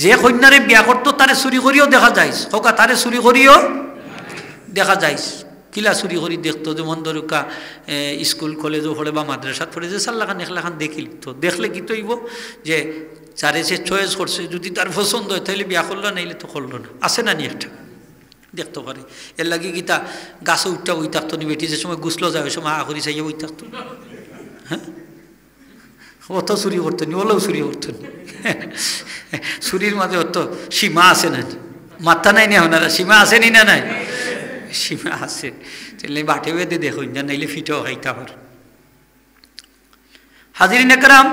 যে কন্যারে বিয়া করতো তারে চুরি করিও দেখা যায়, হোকা তারে চুরি করিও দেখা যায়। কিলা চুরি করি দেখতো, যেমন ধরুকা স্কুল কলেজও পড়ে বা মাদ্রাসাত পড়ে যে সাল্লাখান একলাখান দেখি লিখতো, দেখলে কি তৈব যে যারে সে চয়েস করছে যদি তার পছন্দ হয় তাহলে বিয়া করলো, নাইলে তো করলো না। আছে না নি একটা দেখতে পারে। এর লাগে গীতা গাছে উঠটা বই থাকতো নি, বেটি যে সময় গুছলো যায় ওই সময় আখরি চাইয়া বই থাকতো। হ্যাঁ, অত চুরি করতো নি, ওলেও চুরি করতো নি। চুরির মাঝে অত সীমা আছে না, মাথা নাই না ওনারা, সীমা আছে নি না নাই? সীমা আছে। তাহলে বাটে বেঁধে দেখুন না, নাইলে ফিটেও খাইতে পার। হাজিরিন একরাম,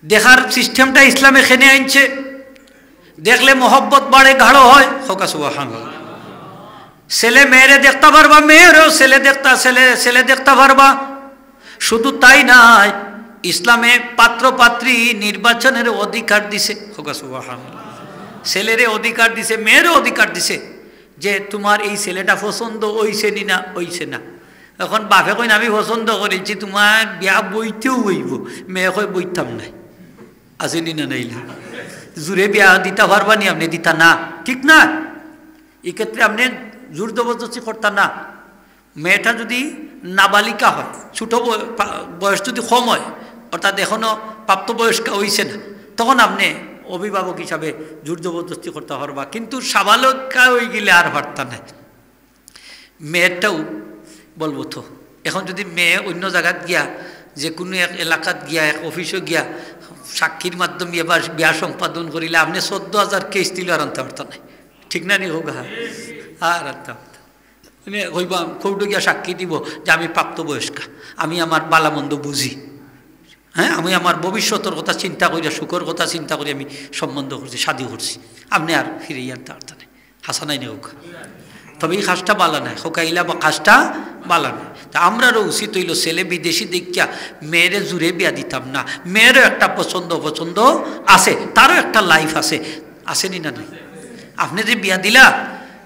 দেখার সিস্টেমটা ইসলামে খেনে আনছে। দেখলে মহব্বত বাড়ে, গাঢ় হয়। হোকা সুবহানাল্লাহ। ছেলে মেয়েরে দেখতে পারবা, মেয়েরও ছেলে দেখতে পারবা। শুধু তাই নাই, ইসলামে পাত্র পাত্রী নির্বাচনের অধিকার দিছে। হোকা সুবহানাল্লাহ। ছেলেরে অধিকার দিছে, মেয়েরও অধিকার দিছে যে তোমার এই ছেলেটা পছন্দ হইছে নি না হইছে না। এখন বাপে কইন আমি পছন্দ করেছি, তোমার বিয়া বইতেও বইব, মেয়ে কই বইতাম নাই। আসেনি না নাইলা জোরে বিয়া দিতে পারবা নি আপনি? দিতা না, ঠিক না? এই ক্ষেত্রে আপনি জোর জবরদস্তি করতা না। মেয়েটা যদি নাবালিকা হয়, ছোট বয়স যদি কম হয়, অর্থাৎ এখনো প্রাপ্তবয়স্ক হইছে না, তখন আপনি অভিভাবক হিসাবে জোর জবরদস্তি করতে পারবা। কিন্তু সাবালকা হয়ে গেলে আর পারতা না। মেয়েরটাও বলবো তো, এখন যদি মেয়ে অন্য জায়গাত গিয়া, যে কোনো এক এলাকাত গিয়া, এক অফিসে গিয়া সাক্ষীর মাধ্যমে এবার বিয়া সম্পাদন করিলে আপনি 14,000 কেস দিলে আর আনতে পারত না, ঠিক না নি? হোক আর আনতে পারত মানে হইবা কৌটো গিয়া সাক্ষী দিব যে আমি প্রাপ্তবয়স্কা, আমি আমার বালামন্দ বুঝি, হ্যাঁ, আমি আমার ভবিষ্যতের কথা চিন্তা করি, সুখের কথা চিন্তা করি আমি সম্বন্ধ করছি, শাদি করছি। আপনি আর ফিরে আনতে পারত না। হাসানাই নেই হোক। তবে এই কাজটা বালা নাই, হোকাইলা বা কাজটা বালা নাই। তা আমরারও উচিত হইল ছেলে বিদেশি দেখিয়া মেয়েরে জুড়ে বিয়া দিতাম না। মেয়েরও একটা পছন্দ আছে, তারও একটা লাইফ আছে, আসেনি না নাই? আপনি যে বিয়া দিলা,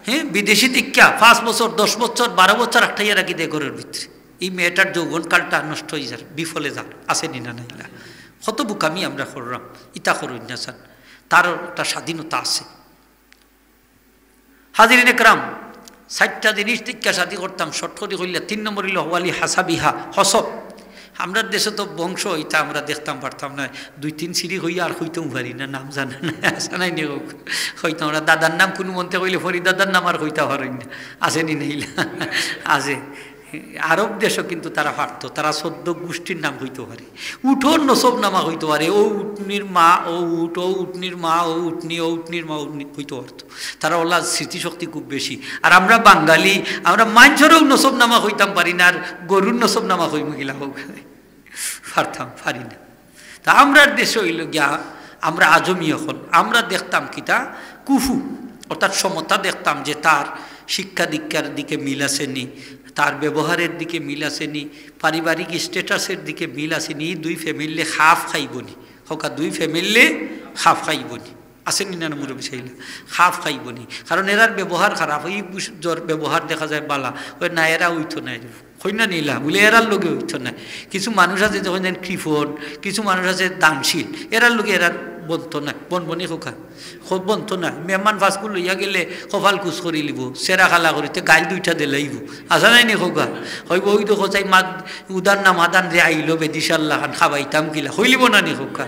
হ্যাঁ, বিদেশি দেখিয়া 5 বছর 10 বছর 12 বছর আটটাইয়া রাখি দেয় ঘরের ভিতরে, এই মেয়েটার যৌবনকালটা নষ্ট হয়ে যান, বিফলে যান, আসেনি না নাইলা? কত বুকামি আমরা করলাম, ইতা করুন না চান, তারও একটা স্বাধীনতা আছে। হাজিরিন একরাম, 4টা জিনিস টিকা শাদি করতাম, শর্ট করে কইলে 3 নম্বর হইল হওয়ালি হাসাবিহা, হসব। আমরা দেশে তো বংশ এটা আমরা দেখতাম পারতাম না, 2-3 সিঁড়ি হইয়া আর হইতেও পারি না, নাম জানা না, আসা নাই নি হোক হইতাম আমরা। দাদার নাম কোনো মন্ত্রে কইলে ফরি দাদার নাম আর হইতে পারেন না, আসেনি নাইলা? আছে। আরব দেশও কিন্তু তারা পারত, তারা 14 গোষ্ঠীর নাম হইতে পারে, উঠোর নসব নামা হইতে পারে, ও উটনির মা ও উঠ, ও উটনির মা ও উটনি, ও উটনির মা হইতে পারত। তারা ওলা স্মৃতিশক্তি খুব বেশি। আর আমরা বাঙালি, আমরা মাঞ্চরেও নসব নামা হইতাম পারি না, আর গরুর নসব নামা হই মহিলা হোক পারতাম পারি না। তা আমরা দেশে হইল গিয়া, আমরা আজমিয়া হল, আমরা দেখতাম কিতা কুফু অর্থাৎ সমতা দেখতাম, যে তার শিক্ষা দীক্ষার দিকে মিল আসেনি, তার ব্যবহারের দিকে মিল আসেনি, পারিবারিক স্ট্যাটাসের দিকে মিল আসেনি। 2 ফ্যামিলি হাফ খাইবনি, হোকা 2 ফ্যামিলি হাফ খাইবনি, আসেনি না মুরব্বী সাইলা? হাফ খাইবনি, কারণ এরার ব্যবহার খারাপ। ওই জ্বর ব্যবহার দেখা যায় বালা, ওই না এরা উইথ নাই, হই না নিলা বলে এরার লোকে উইথ নাই। কিছু মানুষ আছে যখন কৃপণ, কিছু মানুষ আছে দানশীল, এরার লোকে এরার বন্ত নাই, বনবনি খোকা খুব বন্ত নাই। মেহমান ফাঁসগুলো লইয়া গেলে কপাল কুচ করি লিব, সেরা খালা করিতে গাইল 2টা দিলাইব, আসা নাই নি খোকা? হইব ওই তো কোথায় মা উদার না মাদান রে আইলো বেদিশাল্লাহ খান খাবাইতাম কিলা, হইলিব না নি খোকা?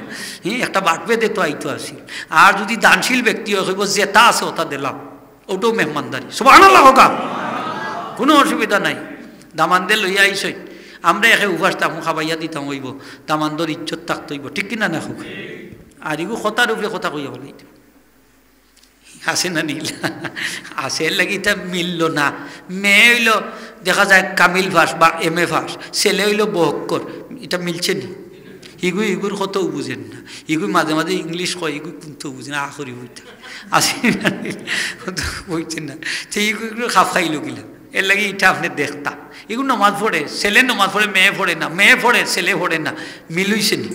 একটা বাট বেদে তো আইতো আসিল। আর যদি দানশীল ব্যক্তি হয়, হইব যেটা আছে ওটা দিলাম, ওটাও মেহমানদারি। সুবহানাল্লাহ খোকা, কোনো অসুবিধা নাই। দামানদের লইয়া আইসই, আমরা একে উপাসতাম খাবাইয়া দিতাম, হইব দামানদর ইজ্জত থাকতে হইব, ঠিক কিনা না খোকা? আর এগু কথার উপরে কথা কইয়া বলে আসে না নীল আসে লাগি তা মিলল না। মেয়ে হইল দেখা যায় কামিল ভাস বা MA ভাস, ছেলে হইল বহক্কর, এটা মিলছে নি? ইগুর কতও বুঝেন না, ইগু মাঝে মাঝে ইংলিশ কয়, ইগু কিন্তু বুঝেন আখরি বইতে আসে না, বইছেন না। সেই ইগুলো খাপ খাইল গিলা, এর লাগে এটা আপনি দেখতাম। এগুলো নমাজ পড়ে, ছেলে নমাজ পড়ে, মেয়ে পড়ে না, মেয়ে পড়ে ছেলে পড়ে না, মিলইছে নি?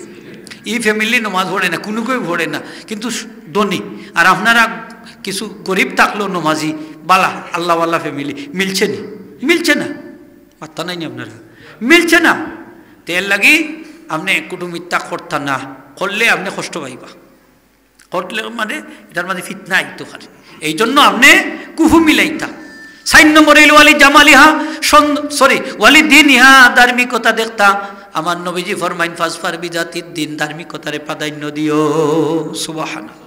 এই ফ্যামিলি নমাজ পড়ে না, কোনো কেউ পড়ে না, কিন্তু ধনী। আর আপনারা কিছু গরিব থাকলেও নমাজি বালা আল্লাহওয়াল্লা ফ্যামিলি, মিলছে নি? মিলছে না, মাত্তা নাই নি আপনারা, মিলছে না। তেল লাগি আপনি কুটুমিত্যা করতা না, করলে আপনি কষ্ট পাইবা। করলে মানে এটার মাঝে ফিতনা আইতো পারে, এই জন্য আপনি কুফু মিলাইতা। 4 নম্বরে ওয়ালি জামালিহা ওয়ালি দিন ইহা ধার্মিকতা দেখতা। আমার নবীজি ফরমাইন ফাসফার বিজাতির দিন, ধার্মিকতারে প্রাধান্য দিও। সুবহানাল্লাহ।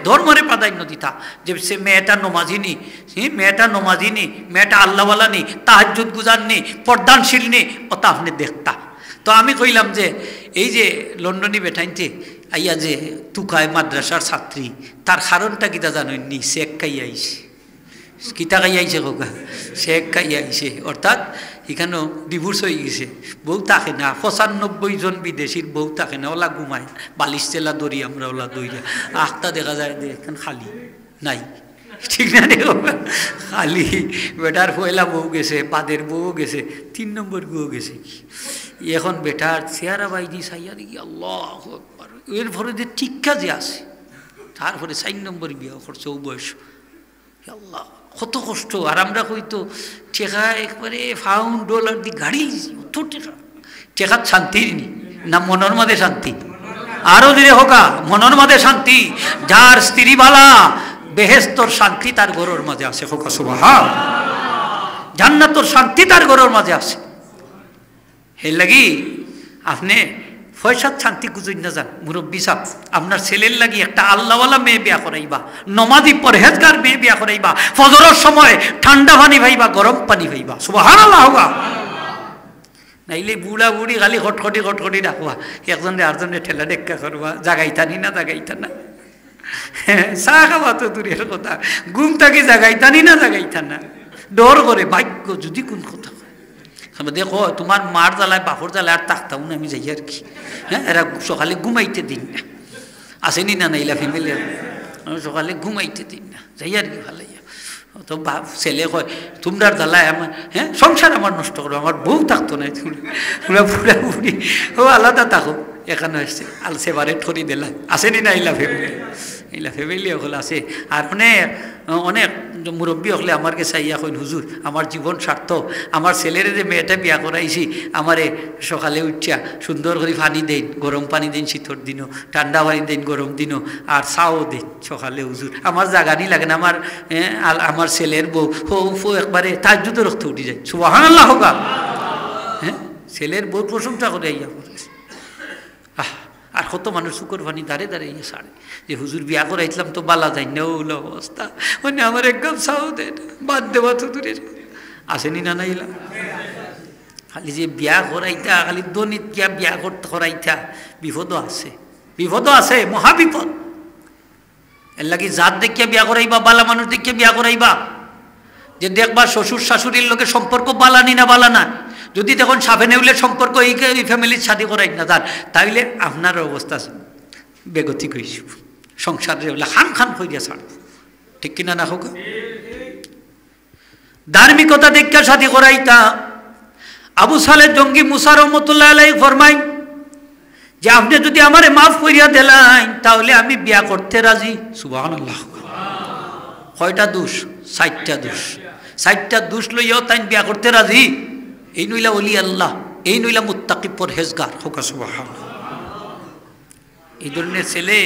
ধর্মরে প্রাধান্য দিতা। যে সে মেয়েটা নমাজিনী, মেয়েটা আল্লাহওয়ালা নি, তাহাজ্জুদ গুজারনি, পর্দানশীল নি, ওটা আপনি দেখতা। তো আমি কইলাম যে এই যে লন্ডনী বেঠাইতে আইয়া যে তুকায় মাদ্রাসার ছাত্রী, তার কারণটা কিতা জানেননি? শেখ খাইয়া আইছে। কিতা খাইয়া আইছে কোকা? শেখ খাইয়া আইছে, অর্থাৎ এখানেও ডিভোর্স হয়ে গেছে, বউ থাকে না। 95 জন বিদেশির বউ থাকে না, ওলা ঘুমায়, বালিশ তেলা দড়ি আমরা ওলা দইরা আখটা দেখা যায় যে এখানে খালি নাই, ঠিক না রে? খালি বেটার পয়লা বউ গেছে, পাদের বউ গেছে, 3 নম্বর বউ গেছে। কি এখন বেটার চেহারা বাইদি সাইয়া দেখি আল্লাহ আকবার, এরপরে যে টিক্কা যে আছে, তারপরে 4 নম্বর বিয়ে করছে ও বয়স। আল্লাহ কত কষ্ট। আর আমরা হয়তো টেকা একবারে $1,000 দিয়ে গাড়ি, অত টেকার শান্তির নি না, মনের মাঝে শান্তি। আরো দিলে হোকা মনের মাঝে শান্তি। যার স্ত্রী বালা, বেহেশতর শান্তি তার ঘরের মাঝে আছে। হোকা সুবহান। জান্নাতর শান্তি তার ঘরের মাঝে আছে। এই লাগি আপনি পয়সার শান্তি গুজুই না যান। মুরব্বী সাহেব, আপনার ছেলের লাগি একটা আল্লাহওয়ালা মেয়ে বিয়া করাইবা, নমাজি পরহেজগার মেয়ে বিয়া করাইবা, ফজরের সময় ঠান্ডা পানি ভাইবা, গরম পানি ভাইবা। সুবহানাল্লাহ। নাইলে বুড়া বুড়ি খালি খটখটি রাখবা, একজনে আরেকজনে ঠেলা ডেক্কা করবা, জাগাইতানি না জাগাইতা না। চা খাওয়া তো দূরের কথা, ঘুম থাকি জাগাইতানি না জাগাইতা না, ডর করে ভাগ্য যদি কোন কথা। দেখো তোমার মার জ্বালায় বাপর জ্বালায় আর তাকতাম না আমি যাই আর কি। হ্যাঁ, এরা সকালে ঘুমাইতে দিন না, আসেনি না নাইলা ফ্যামিলি, সকালে ঘুমাইতে দিন না, যাই আর কি ভালো। তো বাপ ছেলে কয় তোমরার জ্বালায় আমার, হ্যাঁ সংসার আমার নষ্ট করো, আমার বউ থাকতো না, তোমরা পুরা বুড়ি ও আলাদা থাকো। এখানে আসছে আল সেবারে ঠরি দিলা, আসেনি না ইলা ফ্যামিলি, ইলা ফ্যামিলি হলে আছে। আর অনেক মুরব্বী হলে আমার কাছে আইয়া কইন হুজুর আমার জীবন সার্থক, আমার ছেলের যে মেয়েটা বিয়া করাইছি, আমারে সকালে উঠিয়া সুন্দর করে পানি দেন, গরম পানি দেন শীতর দিনও, ঠান্ডা পানি দেন গরম দিনও, আর চাও দেন সকালে হুজুর। আমার জাগানি লাগে না, আমার ছেলের বউ একবারে তাজ্জুদে রক্ত উঠে যায়। সুবহানাল্লাহ হোক। হ্যাঁ, ছেলের বউ প্রশংসা করে আইয়া করেছে। আর কত মানুষ শুকর পানি দাঁড়ে ইয়ে সাড়ে যে হুজুর বিয়া করাইছিলাম তো বালা যাই না, ওগুলো অবস্থা। মানে আমার একদম চাও দেন, বাদ দেওয়া তো দূরের আসেনি না নাইলা। খালি যে বিয়া করাইতা, খালি দনিত গিয়া বিয়া করতে করাইতা, বিপদও আছে, মহাবিপদ। এর লাগি জাত দেখিয়া বিয়া করাইবা, বালা মানুষ দেখিয়া বিয়া করাইবা। যে দেখবা শ্বশুর শাশুড়ির লোকের সম্পর্ক বালানি না বালা না, যদি তখন সাফে নেউলের সম্পর্ক এই ফ্যামিলির শাদি করাই না যান, তাইলে আপনার অবস্থা বেগতিক হয়েছে, সংসারে খান হইয়া ছাড়, ঠিক কিনা না হোক। ধার্মিকতা দেখা শাদি করাইতা। আবু সালেহ জঙ্গি মুসা রহমতুল্লাহ আলাইহি ফরমাই যে আপনি যদি আমারে মাফ করিয়া দিলেন তাহলে আমি বিয়া করতে রাজি। সুবহানাল্লাহ। কয়টা দোষ? 60টা দোষ। 60টা দোষ লইয়াও তাই বিয়া করতে রাজি। এই নইলা ওলি আল্লাহ, এই নইলা মুত্তাকি পরহেজগার হোক। সুবহানাল্লাহ। এই ধরনের ছেলে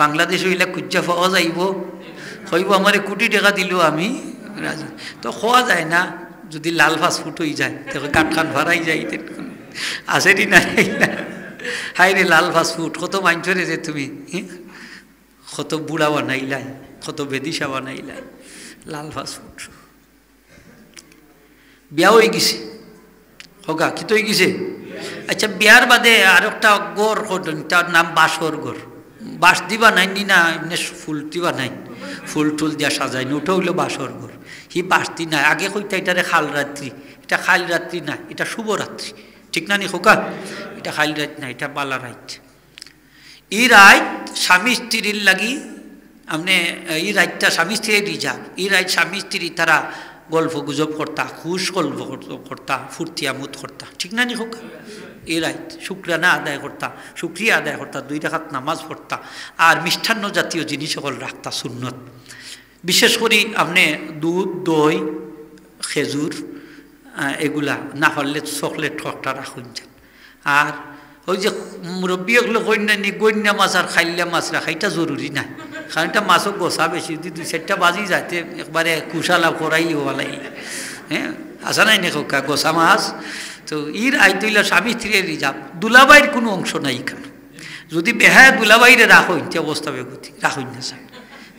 বাংলাদেশ হইলে কুজ্জা পাওয়া যাইব, হইব আমারে কোটি টাকা দিল আমি রাজি। তো খোয়া যায় না, যদি লাল ফাস্টফুড হয়ে যায় তখন কাঠখান ভাড়াই যায়, আসেনি না? হাই রে লাল ফাস্টফুড কত মাইনছরে যে তুমি, কত বুড়া বানাইলাই, কত বেদিসা বানাইলাই, লাল ফাস্টফুড। বিয়া হয়ে গেছে হোকা, কি তো হয়ে গেছে। আচ্ছা, বিয়ার বাদে আর একটা গড় করলেন, তার নাম বাসর গড়। বাস দিবা নাই নি না, এমনি ফুল দিবা নাই, ফুল টুল দিয়া সাজাই নি, ওটা হইলো বাসর গড়। হি বাসতি নাই, আগে কইতা এটারে খাল রাত্রি, এটা খাল রাত্রি না, এটা শুভরাত্রি, ঠিক না নি খোকা? এটা খাল রাত না, এটা বালা রাত। এই রাত স্বামী স্ত্রীর লাগি, আপনি এই রাতটা স্বামী স্ত্রী রিজার্ভ। এই রাত স্বামী স্ত্রী তারা গল্প গুজব করতা, খুশ গল্প করতা, ফুর্তি আমোদ করতা, ঠিক না নি খোকা? এই রাত শুক্রানা আদায় করতা, শুক্রিয়া আদায় করতা, 2 রাকাত নামাজ পড়তা, আর মিষ্টান্ন জাতীয় জিনিস সকল রাখতা সুন্নত। বিশেষ করে আপনি দুধ, দই, খেজুর এগুলা না হলে চকলেট ঠকটা রাখুন যান। আর ওই যে মুরব্বী এগুলো কন্যা নি গন্যা মাছ আর খাইলা মাছ রাখাইটা জরুরি না, কারণ এটা মাছও গোসা বেশি, যদি 2-4টা বাজি যাতে একবারে কুশালা করাই ওয়ালাই, হ্যাঁ আসা নাই না খোকা গোসা মাছ। তো ইর আইতইলা স্বামী স্ত্রীর রিজার্ভ, দুলাবাইয়ের কোনো অংশ নাই এখানে। যদি বেহায় দুলাবাইরে রাখো ইতে অবস্থা বেগতি রাখুন না স্যার।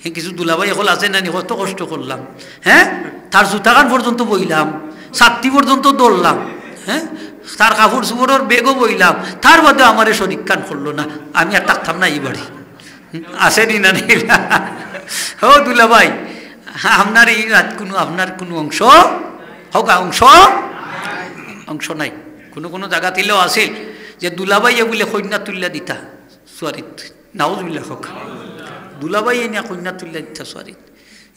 হ্যাঁ কিছু দুলাবাই এখন আছে না, কত কষ্ট করলাম, হ্যাঁ তার জুতাখান পর্যন্ত বইলাম, ছাত্রী পর্যন্ত দৌড়লাম, হ্যাঁ তার কাপড় চুপড়ের বেগও বইলাম, তার বাদে আমার শরীর কান করলো না, আমি আর থাকতাম না এই বাড়ি। আসেনি না ও দুলাভাই, আপনার এই রাত কোনো আপনার কোনো অংশ হোক অংশ নাই। কোনো জায়গা দিলেও আসিল যে দুলাভাই বলে কন্যা তুল্লা দিতা সোয়ারিত, নাউজুবিল্লাহ হোক, দুলাভাই এনে কন্যা তুল্লা দিতা সোয়ারিত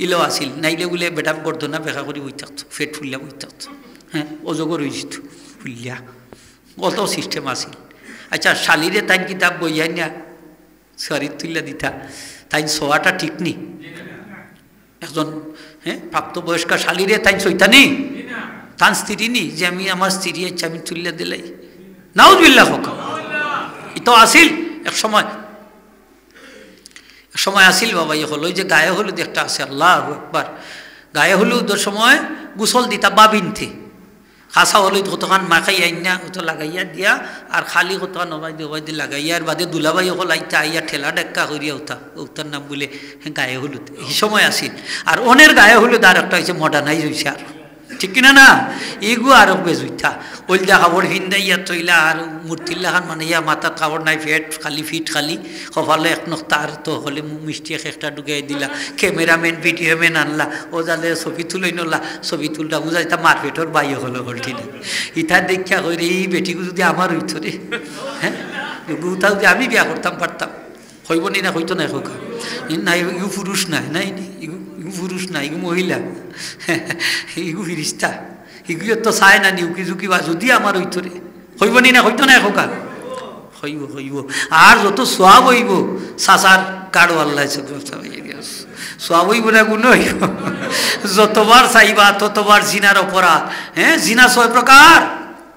ইলেও আসিল, নাইলে বলে বেটা গর্দনা বেকা করে বই থাকতো, ফেট ফুল্লা বই থাকতো, হ্যাঁ অজগর হয়ে যেত ফুল্লা, কত সিস্টেম আসিল। আচ্ছা শালিরে তাই কিতাব বইয়াই না সোয়ারিত তুল্লা দিতা, তাই সোয়াটা ঠিক নি? একজন হ্যাঁ প্রাপ্তবয়স্কা শালিরে তাই সইতানি তান স্ত্রী নি যে আমি আমার স্ত্রী হচ্ছে আমি তুল্লা দিলাই, নাউজুবিল্লাহ হোক। তো আসিল এক সময় আসিল বাবা ইয়ে হলো, ওই যে গায়ে হলুদ একটা আছে, আল্লাহু আকবার, গায়ে হলুদের সময় গোসল দিতা বাবিনতে, খাসা হলুদ কতখান মাখাই আইনা কত লাগাইয়া দিয়া আর খালি কতখান নবাই দিয়ে লাগাইয়া, আর বাদে দুলাবাই হল আইতা আইয়া ঠেলা ডেক্কা করিয়া উতার নাম বলে গায়ে হলুদ এই সময় আসিল। আর অনের গায়ে হলুদ আর একটা হয়েছে মডার্নাইজ হয়েছে, আর ঠিক কিনা না, এগু আরো বেজুইতা ওইলা কাপড় হিন্দাইয়া তৈলা আর মূর্তিল্লাখান মানে ইয়া মাথার কাপড় নাই, ফিট খালি কপালে এক নক্তার তো হলে মিষ্টি একটা ঢুকাই দিলা, ক্যামেরাম্যান ভিডিওম্যান আনলা, ও যালে ছবি তুলই নলা, ছবি তুলটা বুঝা যেটা মারপেটর বাইয়ে হলো হলটিনে, ইটা দেখা কই এই বেটিকে যদি আমার হইতো রে, হ্যাঁ গুতা যদি আমি বিয়া করতাম পারতাম, হইব নি না হইতো না খোকা নাই, ইগু পুরুষ নাই নাই ইগু পুরুষ নাই, ইগু মহিলা, ইগু ফিরিস্তা, ইগুলো তো চায় না নিউকি ঝুঁকি বা যদি আমার হইতো রে, হইব নি না হইতো না খোকা, হইব। আর যত সোয়াব হইব চাচার কাড়ো আল্লাহ সোয়াব হইব না গুণ হইব, যতবার চাইবা ততবার জিনার অপরাধ। হ্যাঁ জিনা 6 প্রকার,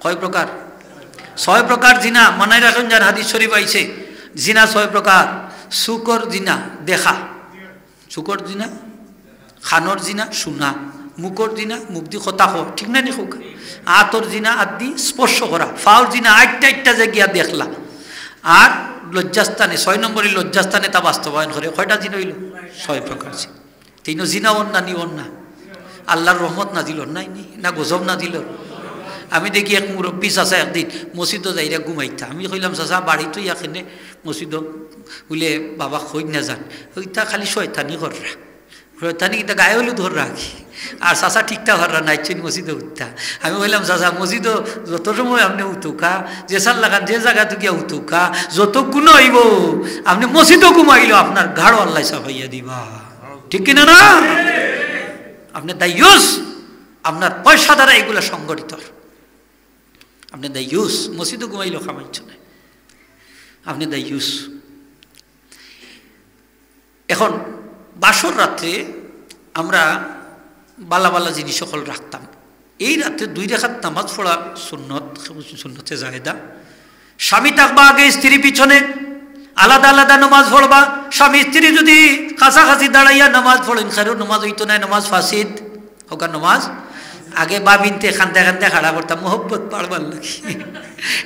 কয় প্রকার? 6 প্রকার জিনা মানাই রাখুন, যার হাদিস শরীফ আইছে জিনা 6 প্রকার। শুকর জিনা দেখা, শুকর জিনা, খানর জিনা শুনা, মুখর জিনা মুখ দি কথা হো, ঠিক না নি হোক, আতর জিনা আদি স্পর্শ করা, ফাউর জিনা আটটা জায়গা দেখলা, আর লজ্জাস্থানে 6 নম্বরে লজ্জাস্থানে তা বাস্তবায়ন করে। কয়টা জিনা হইল? 6 প্রকার জিনা। তিনও জিনা অন্যা নি অন্যা, আল্লাহর রহমত না দিল নাই নি না গজব না দিল। আমি দেখি এক মুরব্বী চাচা একদিন মসজিদও যাইরা ঘুমাইতা, আমি কইলাম চাচা বাড়িতো ইয়াখানে মসজিদ বলে বাবা কই না যান, ওইটা খালি শয়তানি কররা, শয়তানি কিন্তু গায়ে হলুদ ধর রাখি, আর চাচা ঠিকঠাক হররা নাইছেন মসজিদে উঠতা। আমি বললাম চাচা মসজিদও যত সময় আপনি উঠুকা, যে সাল লাগান যে জায়গা থেকে উঠুকা, যত গুণ হইব আপনি মসজিদও ঘুমাইল আপনার ঘাড় আল্লাহ সাফাইয়া দিবা, ঠিক কিনা না? আপনি দায়ুস, আপনার পয়সা দ্বারা এগুলো সংগঠিত, আপনি দায়ুস, মসজিদও ঘুমাইল খামাইছ না, আপনি দায়ুস। এখন বাসর রাত্রে আমরা বালা বালা জিনিস সকল রাখতাম। এই রাত্রে 2 রাকাত নামাজ পড়া সুন্নতে জায়েদা। স্বামী থাকবা আগে স্ত্রী পিছনে, আলাদা আলাদা নামাজ পড়বা। স্বামী স্ত্রী যদি কাছাকাছি দাঁড়াইয়া নামাজ পড়েন খারো নামাজ হইতো না, নামাজ ফাসিদ হোক। নামাজ আগে বাবিনতে খান্তে খান্তে খাড়া করতাম, মোহব্বত পাড়বার লাগি,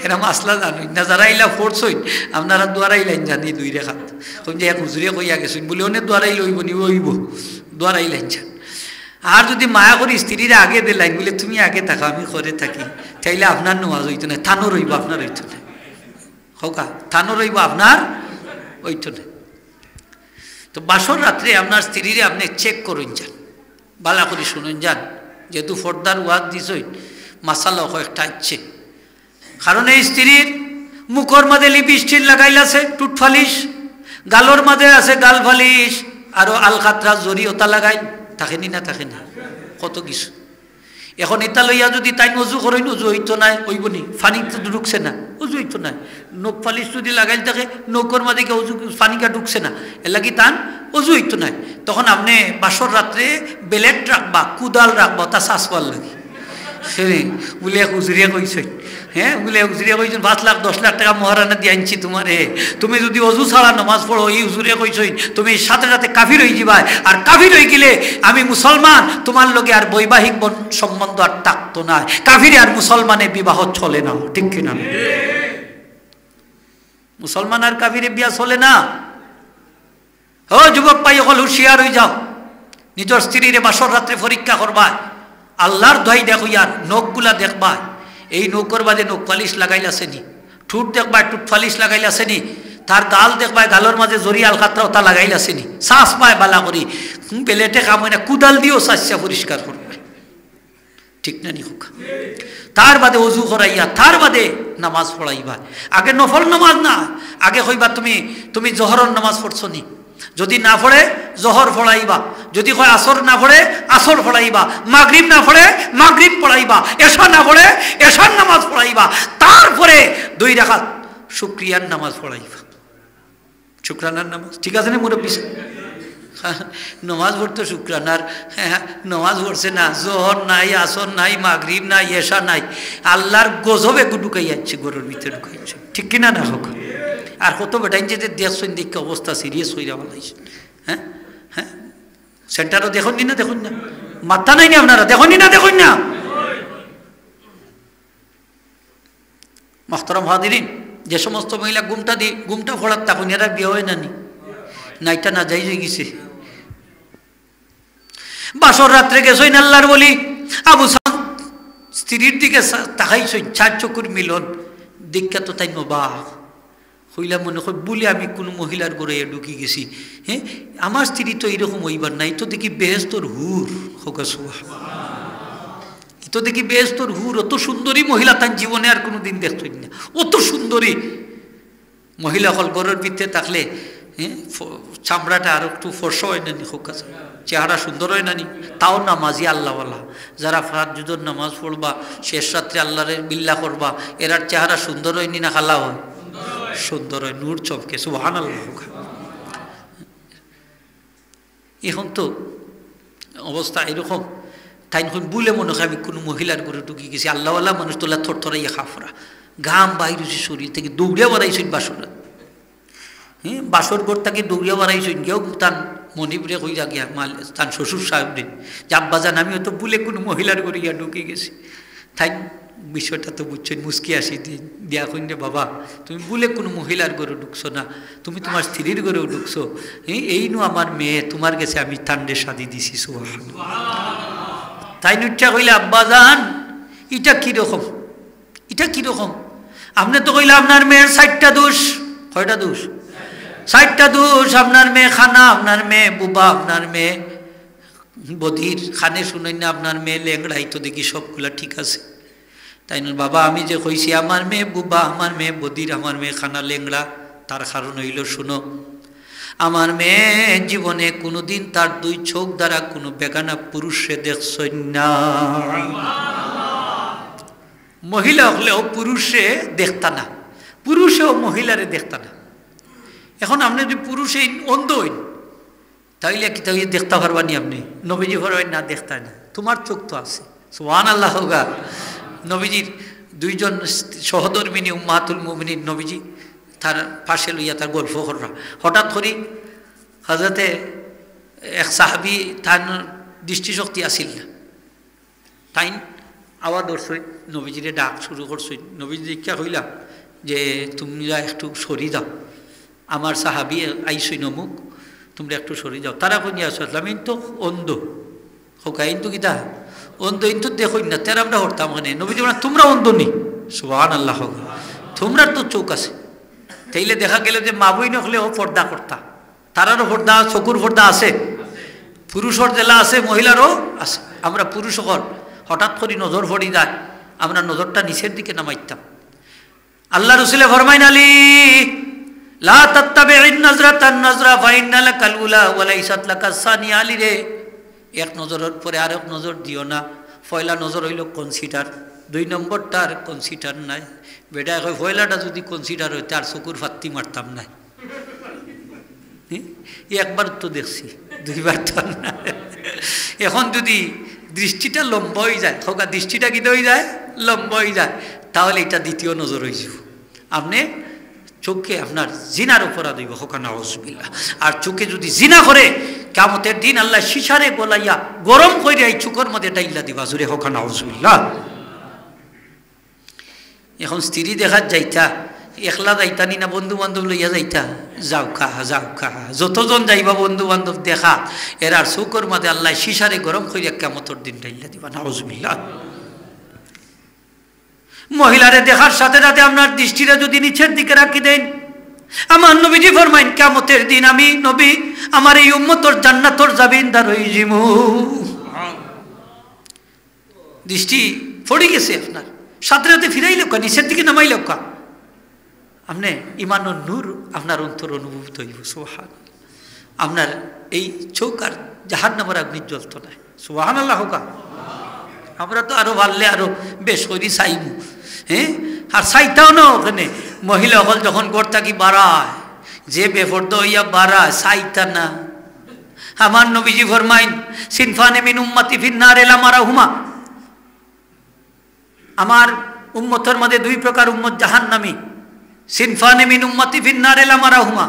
এরা মাসলা জানুন না, যারা ইলা ফোর্সইন আপনারা দুয়ারাই লাইন জানি 2 রাকাত, তুমি যে এক হুজুরে কইয়া গেছেন বলে অনেক দুয়ারাই লইব নি হইব, দুয়ারাই লাইন যান। আর যদি মায়া করি স্ত্রীরা আগে দে লাইন বলে তুমি আগে থাকো আমি করে থাকি, তাইলে আপনার নামাজ হইতো না, থানো রইব আপনার হইতো না, হোকা থানো রইব আপনার হইতো না। তো বাসর রাত্রে আপনার স্ত্রীরে আপনি চেক করুন যান, বালা করে শুনুন যান, যেহেতু ফর্দার ওয়াদ দিছই মাসালা কয়েকটা ইচ্ছে। কারণ এই স্ত্রীর মুখর মাঝে লিপস্টিক লাগাইলাছে টুটফালিশ, গালর মাঝে আছে গাল ফালিশ, আরো আলকাতরা জরি ওটা লাগাই থাকেনি না, থাকে না কত কিছু। এখন এটা লইয়া যদি তাই অজু করেন অজু হইতো নাই, হইব নি, ফানি তো ঢুকছে না, অজু হইতো নাই। নখ ফালিশ যদি লাগাই থাকে নৌকর মাঝে অজু ফানিকা ঢুকছে না, এর লাগি তান অজু হইতো নাই। তখন আপনি বাসর রাত্রে বেলেট রাখবা, কুদাল রাখবা তা চাষবার লাগে, বলে হুজুরিয়া কইছেন, হ্যাঁ বলে হুজুরিয়া কইছেন 5 লাখ 10 লাখ টাকা মহারানা দিয়ে আনছি তোমার, তুমি যদি অজু ছাড়া নামাজ পড়ো, এই হুজুরিয়া কইছেন তুমি সাথে সাথে কাফির হয়ে যাবা, আর কাফির হয়ে গেলে আমি মুসলমান, তোমার লগে আর বৈবাহিক সম্বন্ধ আর থাকতো না, কাফির আর মুসলমানের বিবাহ চলে না, ঠিক কিনা? মুসলমান আর কাফিরে বিয়া চলে না। ও যুবক ভাই সকল হুঁশিয়ার হয়ে যাও, নিজের স্ত্রীরে বাসর রাত্রে পরীক্ষা করবা, আল্লাহর দোহাই দেখো ইয়ার নখগুলা দেখবা, এই নৌকর বাদে নখ পালিশ লাগাইলাছেনি, ঠুট দেখবা টুট পালিশ লাগাইলাছেনি, তার গাল দেখবা গালের মাঝে জরিয়াল খাতরা ওটা লাগাইলাছেনি, শ্বাস পায় বালা করি, পেলেটে কাম হয় না, কুদাল দিয়েও শ্বাসা পরিষ্কার করবে, ঠিক না নি হোক? তার বাদে অজু করাইয়া, তার বাদে নামাজ পড়াইবা। আগে নফল নামাজ না, আগে কইবা তুমি জহরের নামাজ পড়ছো নি, যদি না পড়ে জহর পড়াইবা, যদি কয় আসর না পড়ে আসর পড়াইবা, মাগরিব না পড়ে মাগরিব পড়াইবা, এশা না পড়ে এশার নামাজ পড়াইবা, তারপরে 2 রাকাত শুকরিয়ার নামাজ পড়াইবা, শুকরানার নামাজ, ঠিক আছে না মুরব্বী? নমাজ পড়তো শুক্রানার, নমাজ পড়ছে না, জোহর নাই, আসর নাই, মাগরিব নাই, এশা নাই, আল্লাহর গজবে ঢুকাই যাচ্ছে, গরুর ভিতরে ঢুকাইছে, ঠিক কিনা না হোক? আর কত বেটাইন যে দেখছেন, দেখে অবস্থা সিরিয়াস হয়ে যাওয়া লাগছে। হ্যাঁ হ্যাঁ, সেন্টারও দেখুন না, দেখুন না, মাথা নাই না আপনারা, দেখুন না, দেখুন না। মোহতারাম হাজিরিন, যে সমস্ত মহিলা গুমটা ফোড়ার তখন এরা বিয়ে হয় না নি, নাইটা না যাই হয়ে গেছে। বাসর রাত্রে গেছইন আল্লাহর বলি আবু সাদ স্ত্রীর দিকে তাকাইছইন, 4 চকুর মিলন দীক্ষা তো তাই নবাক হইলা, মনে হয় বলে আমি কোনো মহিলার ঘরে ঢুকি গেছি, হ্যাঁ আমার স্ত্রী তো এইরকম হইবার নাই, তো দেখি বেহেশতর হুর হোক, তো দেখি বেহেশতর হুর, অত সুন্দরী মহিলা তার জীবনে আর কোনো দিন দেখছই না, অত সুন্দরী মহিলা হল ঘরের ভিতরে থাকলে, হ্যাঁ চামড়াটা আর একটু ফর্স হয় না নি, হোক চেহারা সুন্দর হয় না নি, তাও নামাজি আল্লাহওয়ালা, যারা ফারাজুদর নামাজ পড়বা, শেষ রাত্রে আল্লাহরের বিল্লা করবা, এরার চেহারা সুন্দর হয়নি না খালা হয়? সুন্দর হয়, নূর চমকে, সুবহানাল্লাহ। এখন তো অবস্থা এরকম, তাই বলে মনে হয় আমি কোনো মহিলার ঘরে ঢুকি গেছি, আল্লাহওয়ালা মানুষ তোলা থরথরাইয়া খাফরা, ঘাম বাইরেছি শরীর থেকে, দৌড়িয়া বাড়াইছেন বাসর, হ্যাঁ বাসর ঘর থেকে দৌড়িয়া বাড়াইছেন, কেউ তার মনিপুরে কইরা গিয়া মাল তার শ্বশুর সাহেব দিন জাব্বাজান, আমি হয়তো বলে কোনো মহিলার ঘরে গিয়া ঢুকে গেছি, তাই বিষয়টা তো বুঝছেন, মুস্কি আসি দিয়া কইন রে বাবা, তুমি বলে কোনো মহিলার ঘরে ঢুকছো না, তুমি তোমার স্ত্রীর ঘরেও ঢুকছো, এই নু আমার মেয়ে, তোমার কাছে আমি ঠান্ডে শাদি দিছি, সুবহানাল্লাহ। তাই নুচ্ছা কইলে আব্বাজান এটা কীরকম, এটা কীরকম, আপনি তো কইলে আপনার মেয়ের 60টা দোষ, কয়টা দোষ? 60টা দোষ, আপনার মেয়ে খানা, আপনার মেয়ে বুবা, আপনার মেয়ে বধির, খানে শুনেন না, আপনার মেয়ে লেংড়াই, তো দেখি সবগুলা ঠিক আছে। তাই না বাবা, আমি যে কইছি আমার মেয়ে বুবা, আমার মেয়ে বধির, আমার মেয়ে খানা লেংড়া, তার কারণ হইল শুনো, আমার মেয়ে জীবনে কোনোদিন তার 2 চোখ দ্বারা কোনো বেগানা পুরুষে দেখছই না, মহিলা হলেও পুরুষে দেখতা না, পুরুষেও মহিলারে দেখতা না। এখন আপনি যদি পুরুষে অন্ধ হইন, তাইলে কি তাই দেখতে পারবানি? আপনি নবীজি পারবেন না, দেখতা না, তোমার চোখ তো আছে, সুবহানাল্লাহ হোগা। নবীজির 2 জন সহধর্মিনী উম্মাতুল মুমিনিন, নবীজি তার পাশে লইয়া তার গল্প কররা, হঠাৎ করি হযরতে এক সাহাবী, তার দৃষ্টিশক্তি আসিল না, তাই আওয়াজ ধরছই, নবীজিরে ডাক শুরু করছই, নবীজি দীক্ষা হইলা যে তোমরা একটু সরি যাও, আমার সাহাবী আইসই নমুক, তোমরা একটু সরি যাও। তারা কোন আসলাম তো অন্ধ হোক, কিন্তু কিতা অন্ধ, কিন্তু দেখুন না, তেরা আমরা হরতাম মানে নবীজি তোমরা অন্ধ নি, সুবহানাল্লাহ হোক, তোমরা তো চোখ আছে। তাইলে দেখা গেল যে মা বই নকলেও পর্দা করতা, তারারও পর্দা, চকুর পর্দা আছে, পুরুষর জেলা আছে, মহিলারও আছে। আমরা পুরুষ হল হঠাৎ করে নজর পড়ি যায়, আমরা নজরটা নিচের দিকে নামাইতাম। আল্লাহ রসুলে ফরমাইন আলী লা তাত্তাবি'ন নাজরাতান নাজরা ফাইন্না লাকাল উলা ওয়া লাইসাত লাকাস সানিয়া, আলী রে এক নজরের পরে আরেক নজর দিও না, পয়লা নজর হইল কনসিডার, 2 নম্বরটার কনসিডার নাই। বেটা কয় পয়লাটা যদি কনসিডার হইতে আর চকুর ফাত্তি মারতাম নাই, একবার তো দেখছি, 2বার তো না। এখন যদি দৃষ্টিটা লম্বা হয়ে যায়, হোকা দৃষ্টিটা কি হয়ে যায়, লম্বা হয়ে যায়, তাহলে এটা দ্বিতীয় নজর হয়ে যাব। আপনি চোখে আপনার জিনার অপরাধ হইব, হোকা নাউজুবিল্লাহ। আর চোখে যদি জিনা করে কিয়ামতের দিন আল্লাহ শিশারে গলাইয়া গরম করে এই চোখের মধ্যে ডাইলা দিবা, জুড়ে হোকা নাউজুবিল্লাহ। এখন স্ত্রী দেখার যাইতা, একলা যাইতা নি না বন্ধু বান্ধব লইয়া যাইতা, যাও খাহা যাও খাহা, যতজন যাইবা বন্ধু বান্ধব দেখা এরার চৌকর মাঝে আল্লাহ শিশারে গরম করিয়া কিয়ামতের দিন ডাইলা দিবা, নাউজুবিল্লাহ। মহিলারে দেখার সাথে সাথে আপনার দৃষ্টিটা যদি নিচের দিকে রাখি দেন, আমার নবীজি ফরমাইন কিয়ামতের দিন আমি নবী আমার এই উম্মতর জান্নাতর জামিনদার হই জিমু। দৃষ্টি পড়ে গেছে আপনার, সাথে সাথে ফিরাই লোকা, নিচের দিকে নামাই লোকা, আপনি ইমানুর নূর আপনার অন্তর অনুভূত হইব। সুবহানাল্লাহ। আপনার এই চোখ আর জাহান্নামের আগুন জ্বলত না। সুবহানাল্লাহ হোকা। আমরা তো আরো ভাললে আরো বেশ করি চাইবো, হ্যাঁ, আর চাইতাও না। ওখানে মহিলা হল যখন ঘর থাকি বাড়ায়, যে বেফর্দ হইয়া বাড়ায় চাইতা না। আমার নবীজি ফরমাইন সিনফানে মিন উম্মতি ফিন্নার এলা মারাহুমা, আমার উম্মতের মধ্যে দুই প্রকার উম্মত জাহান্নামী। সিনফানে মিন উম্মতি ফিন্নার এলা মারাহুমা,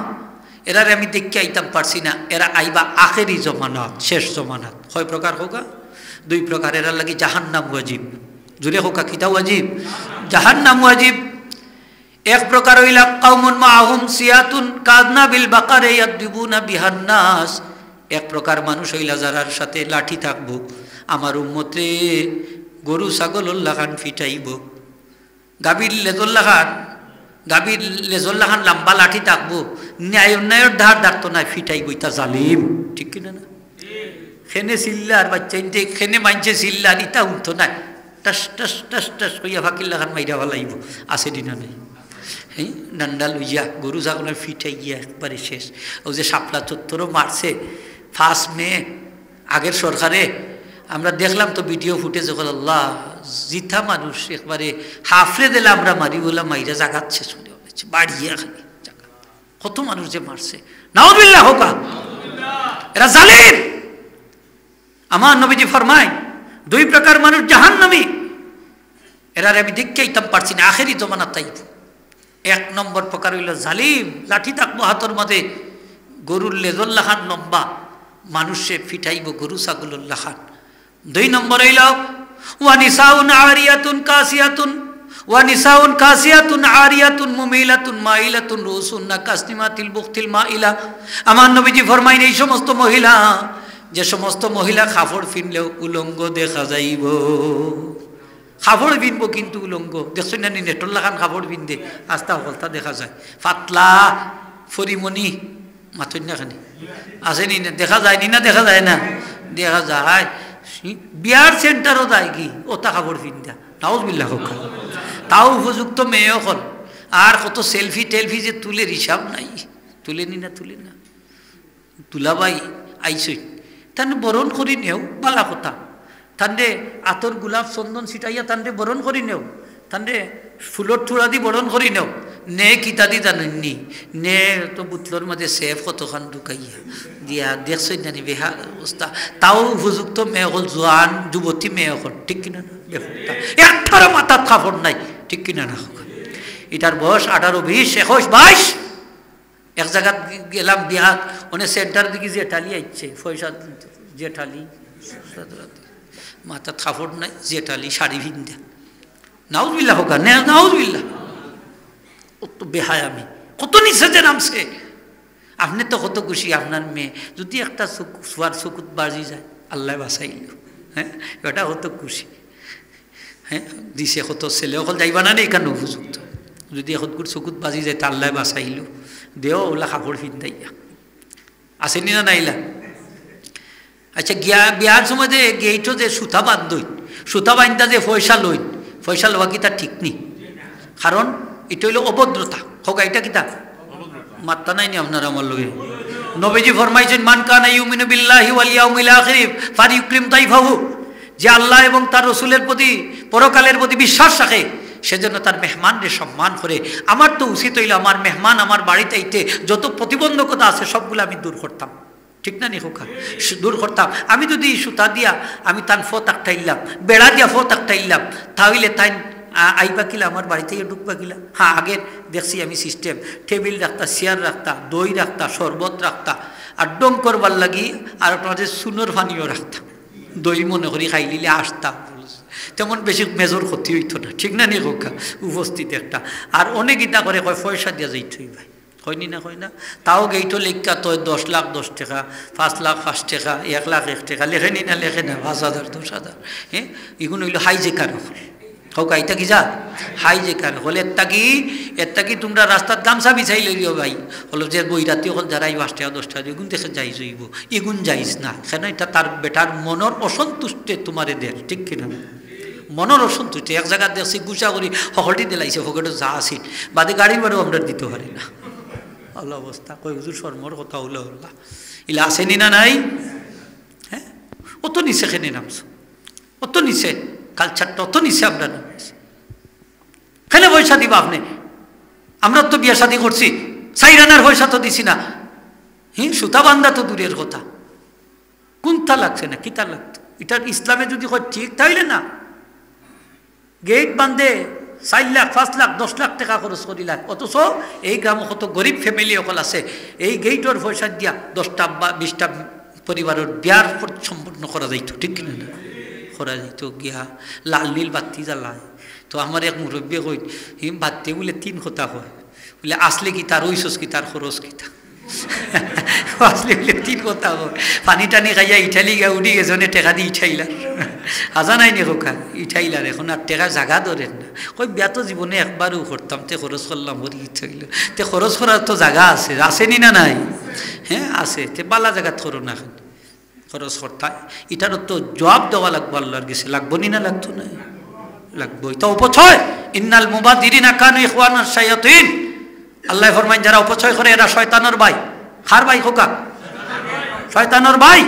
এরারে আমি দেখতে আইতাম পারছি না, এরা আইবা আখেরি জমানাত, শেষ জমানাত। কয় প্রকার হোকা? দুই প্রকার। এরা লাগি জাহান্নাম ওয়াজিব, জুড়ে হোকা কিতা ওয়াজিব? জাহান্নাম ওয়াজিব। এক প্রকার হইলা কওমুন মাআহুম সিয়াতুন কাযনাবিল বাকারে ইয়াদরিবুনা বিহান নাস, এক প্রকার মানুষ হইলা যারার সাথে লাঠি থাকবো, আমার উম্মতে গরু ছাগল লাগান ফিটাইব, গাভীর লেজল্লা খান, গাভীর লেজল্লা খান লম্বা লাঠি থাকবো, ন্যায় অন্যায়ের ধার ধারতো না, ফিটাইব। ইতা জালিম, ঠিক কিনা না? খেনে চিল্লার বাচ্চা খেনে মানছে চিল্লার, ইটা উঠতো না, টাস টাস টাস টাস কইয়া ফাঁকিল্লা খান মাইরা ভালাইব, আছে দিনা নেই। হ্যাঁ, ডান্ডা লইয়া গরু ছাগলের ফিটাই গিয়া একবারে শেষ। ও যে শাপলা চত্বরও মারছে 1 মে আগের সরকারে, আমরা দেখলাম তো ভিডিও ফুটেজ। আল্লাহ জিথা মানুষ একবারে হাফরে দিলে আমরা মারি বলে মাইরা জাগাচ্ছে, শুনে বাড়িয়া খালি কত মানুষ যে মারছে, নাউযুবিল্লাহ হোকা। এরা জালিম। আমার নবীজি ফরমায় দুই প্রকার মানুষ জাহান্নামী, এরারে আমি দেখতে আইতাম পারছি না, আখেরি জমানা তাইব। 1 নম্বর প্রকার হইল জালিম, লাঠি থাকবো হাতের মাঝে, গরুর লেজল্লা খান লম্বা, মানুষে ফিটাইব গরু ছাগলুল্লাহ খান। 2 নম্বর হইল ওয়ানিসাউন আরিয়াতুন কাসিয়াতুন, ওয়ানিসাউন কাসিয়াতুন আরিয়াতুন মুমিলাতুন মাইলাতুন রুসুন্না কাসনিমাতিল বুখতিল মাইলা। আমার নবীজি ফরমাইন এই সমস্ত মহিলা, যে সমস্ত মহিলা কাপড় ফিনলেও উলঙ্গ দেখা যাইব। কাপড় বিনব কিন্তু উলঙ্গ, দেখছেন না নেটল্লা খান কাপড় বিনদে আস্তা হলতা দেখা যায়, পাতলা ফরিমণি মাথুর না খানি আসেনি না, দেখা যায় নি না, দেখা যায় না, দেখা যায়। বিয়ার সেন্টারও যায় কি ওটা কাপড় পিন্দা, নাউযুবিল্লাহ হোক। তাও উপযুক্ত মেয়ে হল, আর কত সেলফি টেলফি যে তুলে হিসাব নাই, তুলে নি না, তুলে না, তুলাবাই আইসই তান বরণ করি নেও, বালা কথা। তান্ডে আতর গোলাপ চন্দন ছিটাইয়া তান্ডে বরণ করি নেও, তান্ডে ফুলর থুড়া দি বরণ করি নেও, নে কিতা দি জানেননি, নে তো বুতলর মাঝে সেফ কতখান ঢুকাইয়া দিয়া দেখছই জানি বেহা অবস্থা। তাও উপযুক্ত মেয়ে হল, জোয়ান যুবতী মেয়ে হল, ঠিক কিনা না? একটারও মাথার কাপড় নাই, ঠিক কিনা না? এটার বয়স 18, 20, 21, 22। এক জায়গা গেলাম বিহাত, অনেক সেন্টার দিকে জেঠালি আইছে, পয়সা জেঠালি, মাথার কাপড় নাই, জেঠালি শাড়ি ভিন্দা, নাউযুবিল্লাহ হোক, নাউযুবিল্লাহ। কত বেহায় আমি, কত নিচে যে নামছে। আপনি তো কত খুশি, আপনার মেয়ে যদি একটা সোয়ার চকুত বাজি যায়, আল্লাহ বাঁচাইল, হ্যাঁ, এটা কত খুশি। হ্যাঁ, দিছে কত ছেলে অকল যাইবা না নেই কেন উপযুক্ত, যদি এখন চকুত বাজি যায় তা আল্লাহ বাঁচাইল, দেও ওলা কাপড় ফিন্দাইয়া আসেনি না নাইলা। আচ্ছা, বিয়ার সময় যে গেইটো যে সুতা বান্ধই, সুতা বান্ধা যে পয়সা লইন, পয়সা লওয়া কি তা ঠিক নেই, কারণ এটা হইল অভদ্রতা হোক। এটা কিতা মাত্তা নাই নি আপনার আমার লগে? নবীজি ফরমাইছেন মান কানা ইউমিনু বিল্লাহি ওয়াল ইয়াউমিল আখির ফালিউকরিম দাইফাহু, যে আল্লাহ এবং তার রসুলের প্রতি, পরকালের প্রতি বিশ্বাস রাখে, সেজন্য তার মেহমানরে সম্মান করে। আমার তো উচিত হইল আমার মেহমান আমার বাড়িতে আইতে যত প্রতিবন্ধকতা আছে সবগুলো আমি দূর করতাম, ঠিক না নি খোকা দূর করতাম আমি যদি সুতা দিয়া আমি তান ফো তাকটাইলাম বেড়া দিয়া ফো তাকটাইলাম তাহলে তাই আইবা কিলা আমার বাড়িতে ঢুকবা কিলা হ্যাঁ আগের দেখছি আমি সিস্টেম টেবিল রাখতা চেয়ার রাখতা দই রাখতা শরবত রাখতা আর ডং করবার লাগি আর আপনাদের সুনোর পানিও রাখতাম দই মনে করি খাই লিলে আসতাম তেমন বেশি মেজর ক্ষতি হইতো না ঠিক না নি খোকা উপস্থিত একটা আর অনেক ইটা করে কয় পয়সা দিয়া যাইতই ভাই হয়নি না হয় না তাও গেইটো লেখা তো 10 লাখ 10 টাকা 5 লাখ 5 টাকা 1 লাখ 1 টাকা লেখেনি না লেখে না 5,000 10,000 হ্যাঁ এগুলো হইলো হাইজেকার হোক এটা কি যা হাইজেকার হলে এত্তা কি তোমরা রাস্তার গামছা বিছাই লইও ভাই হলো যে বই রাতি হল যারা 5 টাকা 10 টাকা এগুন দেখে যাই যাইব এগুন যাইস না কেন এটা তার বেটার মনের অসন্তুষ্টে তোমারে দেয় ঠিক কিনা মনের অসন্তুষ্টি এক জায়গায় দেখছি গুছা করি হকলটি দিলাইছে হকটে যা আসি বাদে গাড়ির বারেও আমরা দিতে পারি না আল্লাহ অবস্থা কই হুজুর শর্মর কথা হলো আল্লাহ ইলা আসেনি না নাই হ্যাঁ অত নিচে খেনে নামছো অত নিচে কালচারটা অত নিচে আমরা নামছি খেলে পয়সা দিবা আপনি আমরা তো বিয়ে শাদী করছি সাইরানার পয়সা তো দিছি না হ্যাঁ সুতা বান্ধা তো দূরের কথা কোনটা লাগছে না কিতা লাগতো এটার ইসলামে যদি হয় ঠিক তাইলে না গেট বান্ধে 4 লাখ 5 লাখ 10 লাখ টাকা খরচ করিলাম অথচ এই গ্রামে কত গরিব ফ্যামিলি অকল আছে এই গেইটর পয়সা দিয়া 10টা বা 20টা পরিবারের বিয়ার সম্পন্ন করা যাইতো ঠিক কিনা না করা যাইতো গিয়া লাল নীল বাতি জ্বালায় তো আমার এক মুরব্বী কই হিম বাতি বলে 3 কথা হয় বলে আসলে কি তার ওইসস কি তার খরচ কি তা আসলে বলে 3 কথা হয় পানি টানি খাইয়া ইটালি গিয়া উঠি গেছনে টাকা দিয়ে ইঠাইলা হাজা নাই নি খোকা ইঠাইলার এখন আর টাকা জাগা ধরেন না কই বিয়া তো জীবনে একবারও করতাম তে খরচ করলাম ভরি ইচ্ছা হইল তে খরচ করার তো জায়গা আছে আসেনি না নাই হ্যাঁ আছে তে বালা জায়গা ধরো না খরচ করতা এটারও তো জবাব দেওয়া লাগবো আল্লাহর কাছে লাগবো নি না লাগতো না লাগবো এটা অপচয় ইন্নাল মুবাদিরিনা কানু ইখওয়ানাশ শায়াতিন আল্লাহ ফরমায় যারা অপচয় করে এরা শয়তানের ভাই কার ভাই খোকা শয়তানের ভাই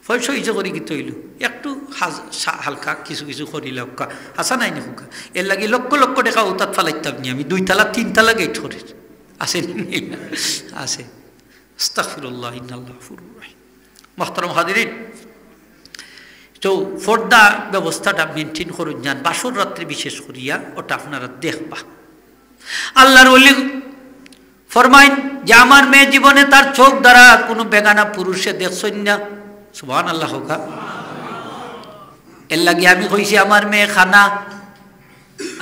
পয়সা ইচ্ছা করি কি তৈল একটু হালকা কিছু কিছু করিল আসা নাই না খোকা এর লাগে লক্ষ লক্ষ টাকা উতাত ফালাইতাম নি আমি 2 তালা 3 তালা গেট করে আছে আছে আস্তাগফিরুল্লাহ ইন্নাল্লাহু গফুরুর রহিম মুহতারাম হাজিরিন তো পর্দা ব্যবস্থাটা মেনটেন করুন যান বাসর রাত্রে বিশেষ করিয়া ওটা আপনারা দেখবা আল্লাহর ওলি ফরমাইন যে আমার মেয়ে জীবনে তার চোখ দ্বারা কোনো বেগানা পুরুষে দেখছই না সুবহানাল্লাহ হোকা এর লাগে আমি কইছি আমার মেয়ে খানা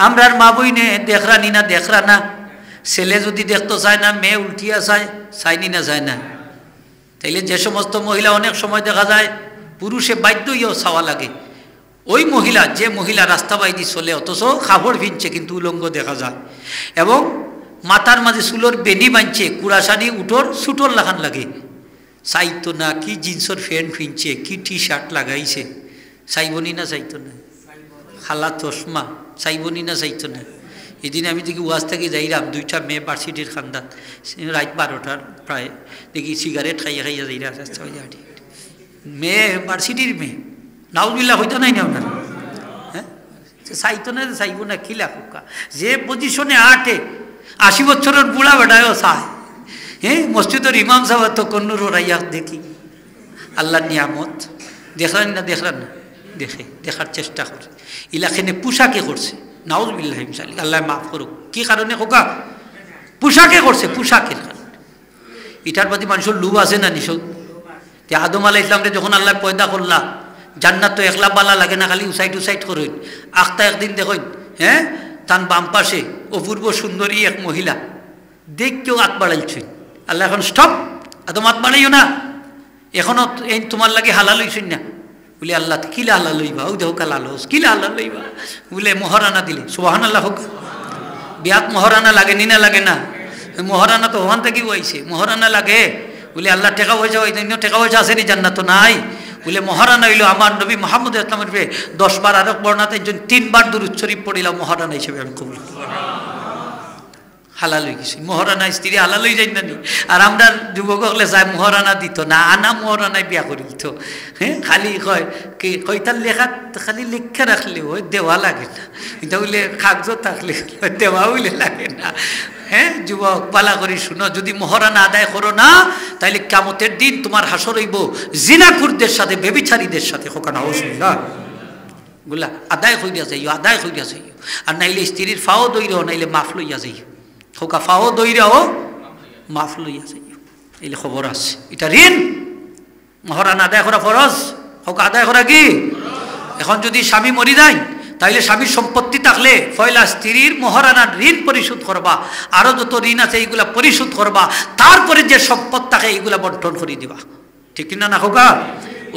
আমরার মা বইনে দেখরানি না দেখরা না ছেলে যদি দেখতে চায় না মেয়ে উল্টিয়া চাইনি না যায় না তাইলে যে সমস্ত মহিলা অনেক সময় দেখা যায় পুরুষে বাধ্যইও চাওয়া লাগে ওই মহিলা যে মহিলা রাস্তা বাইদি চলে অথচ খাবার ভিনছে কিন্তু উলঙ্গ দেখা যায় এবং মাথার মাঝে চুলোর বেনি বাঁধছে কুড়াশানি উঠোর সুটোর লাগান লাগে চাইতো না কি জিন্সর প্যান্ট ফিনছে কি টি শার্ট লাগাইছে চাইবনি না চাইতো না খালা চশমা চাইবনি না চাইতো না এদিন আমি দেখি ওয়াজ থেকে যাইলাম 2টা মেয়ে ভার্সিটির খান্দাত রাত 12টার প্রায় দেখি সিগারেট খাইয়া খাইয়া যাইরা রাস্তা মেয়ে ভার্সিটির মেয়ে নাউজুবিল্লাহ হইতো নাই না ওনার হ্যাঁ চাইতো না চাইব না কি লাখা যে পজিশনে আটে 80 বছরের বুড়া বেটায়ও চায় হ্যাঁ মসজিদের ইমাম সাহেব তো কন্নুর রাইয়া দেখি আল্লাহর নিয়ামত দেখলেন না দেখে দেখার চেষ্টা করে ইলাখানে পোশাকে করছে নাউজুবিল্লাহ ইনশাআল্লাহ আল্লাহ মাফ করুক কি কারণে খোকা পোশাকে করছে পোশাকের কারণে এটার প্রতি মানুষের লোভ আছে না নিশোক তে আদম আলাইহিস সালামকে যখন আল্লাহ পয়দা করলা জান্নাত তো একলা বালা লাগে না খালি উসাইড উসাইড করইন আখতা একদিন দেখুন হ্যাঁ তান বাম পাশে অপূর্ব সুন্দরী এক মহিলা দেখ কেউ হাত বাড়াইছেন আল্লাহ এখন স্টপ আদম হাত বাড়াইও না এখনো এই তোমার লাগে হালাল হইছেন না বলে আল্লাহ কিলা হালাল লইবা ও দেহ কাল আলোস কিলা হালাল লইবা বলে মহারানা দিলে সুবহানাল্লাহ হোক বিয়াত মহারানা লাগে নি না লাগে না মহারানা তো ওখান থেকেই হইছে মহারানা লাগে বলে আল্লাহ টেকা পয়সা ওই জন্য টেকা পয়সা আসেনি জান্নাত তো নাই বলে মহারানা হইল আমার নবী মুহাম্মদ ইসলামের 10 বার আরব বর্ণাতে 3 বার দুরূদ শরীফ পড়িলাম মহারানা হিসেবে আমি কবুল হালাল হয়ে গেছে মহারানা স্ত্রী হালাল হয়ে যাই না নি আর আমরা যুবক হলে যায় মহারানা দিত না আনা মহারানায় বিয়া করে দিত হ্যাঁ খালি কয় কয়টার লেখা খালি লেখা রাখলে ওই দেওয়া লাগে না এটা হইলে কাগজ থাকলে দেওয়া হইলে লাগে না হ্যাঁ যুবক পালা করে শুনো যদি মহারানা আদায় করো না তাইলে কিয়ামতের দিন তোমার হাসর হইব জিনাকুরদের সাথে বেবিচারীদের সাথে হোকা না না গুলা আদায় হইয়া যাইও আদায় হইয়া যাইও আর নাইলে স্ত্রীর ফাও দইরাও নাইলে মাফ লইয়া যাইও হোকা ফাও দইরাও মাফ লইয়া যাইও এইলে খবর আছে এটা ঋণ মহারানা আদায় করা ফরজ হোকা আদায় করা কি এখন যদি স্বামী মরি যায় তাইলে স্বামীর সম্পত্তি থাকলে পয়লা স্ত্রীর মহারানার ঋণ পরিশোধ করবা আরো যত ঋণ আছে এইগুলা পরিশোধ করবা তারপরে যে সম্পদ থাকে এইগুলা বন্টন করে দিবা ঠিক না না হোকা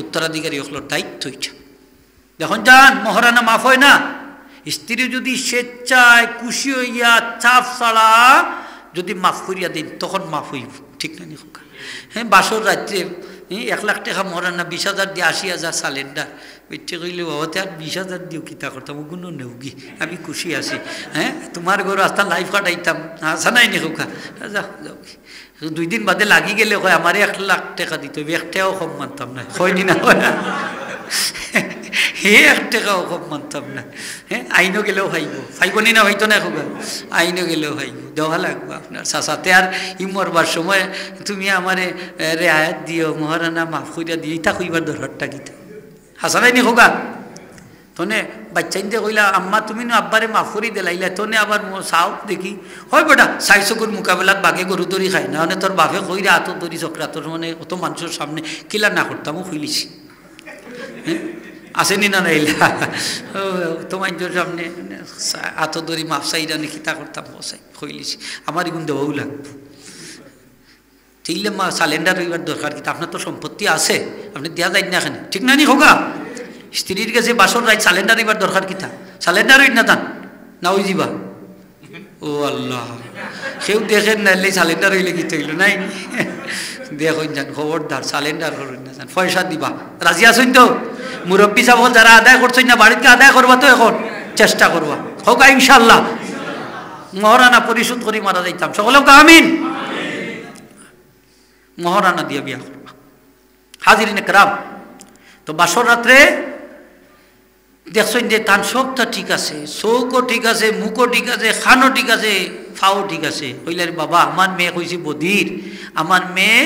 উত্তরাধিকারী হলোর দায়িত্ব এটা দেখুন যান মহারানা মাফ হয় না স্ত্রী যদি স্বেচ্ছায় খুশি হইয়া চাপ ছাড়া যদি মাফ করিয়া দিন তখন মাফ হইব ঠিক না নি হোকা হ্যাঁ বাসর রাত্রে 1 লাখ টাকা মহারানা 20,000 দিয়ে 80,000 সালেন্ডার বেটে কইলে বাবাতে আর 20,000 দিও কিতা করতাম ওগুলো নেউগি আমি খুশি আছি হ্যাঁ তোমার ঘর আস্তা লাইফ কাটাইতাম আসা নাই নি হোকা যাও যাও 2 দিন বাদে লাগি গেলে হয় আমার 1 লাখ টাকা দিত 1 টাকাও কম মানতাম না হয়নি না হে 1 টাকাও কম মানতাম না হ্যাঁ আইনও গেলেও ভাইব ভাইব নি না হইতো না হোকা আইনও গেলেও ভাইব দেওয়া লাগবো আপনার সাথে আর ই মরবার সময় তুমি আমারে রেয়াত দিও মহারানা মাফ করিয়া দিও ইটা কইবার দরকারটা কিতা হাসানাই নি হোকা তনে বাচ্চাইনতে কইলা আম্মা তুমি না আব্বারে মাফ করি দিলাইলা তনে আবার চাও দেখি হয় বেটা 4 চকুর মোকাবেলাত বাঘে গরু দড়ি খায় না মানে তোর বাপে কইরা হাত দড়ি চক্রা তোর মানে অত মানুষের সামনে কিলা না করতাম খুইলিছি হ্যাঁ আসেনি না নাইলা তোমার সামনে হাত দড়ি মাফ চাইরা নাকি তা করতাম বসাই খুইলিছি আমার এগুন দেওয়াও লাগবে ঠিকলে মা সালেন্ডার হইবার দরকার কিন্তু আপনার তো সম্পত্তি আছে আপনি দেওয়া যায় না এখানে ঠিক না নি হোকা স্ত্রীর কাছে বাসর রায় সালেন্ডার হইবার দরকার কিতা সালেন্ডার হই না তান না ওই যাবা ও আল্লাহ কেউ দেখেন নাইলে সালেন্ডার হইলে কি হইল নাই দেখুন যান খবরদার সালেন্ডার করুন না যান পয়সা দিবা রাজি আছেন তো মুরব্বী সাহেব যারা আদায় করছেন না বাড়িতে আদায় করবা তো এখন চেষ্টা করবা হোকা ইনশাল্লাহ মহারানা পরিশোধ করি মারা যাইতাম সকলে আমিন মহারানা দিয়া বিয়া করবা হাজিরিন একরাম তো বাসর রাত্রে দেখছেন যে তান সবটা ঠিক আছে চৌকও ঠিক আছে মুখও ঠিক আছে খানও ঠিক আছে ফাও ঠিক আছে কইলার বাবা আমার মেয়ে কইছি বদির আমার মেয়ে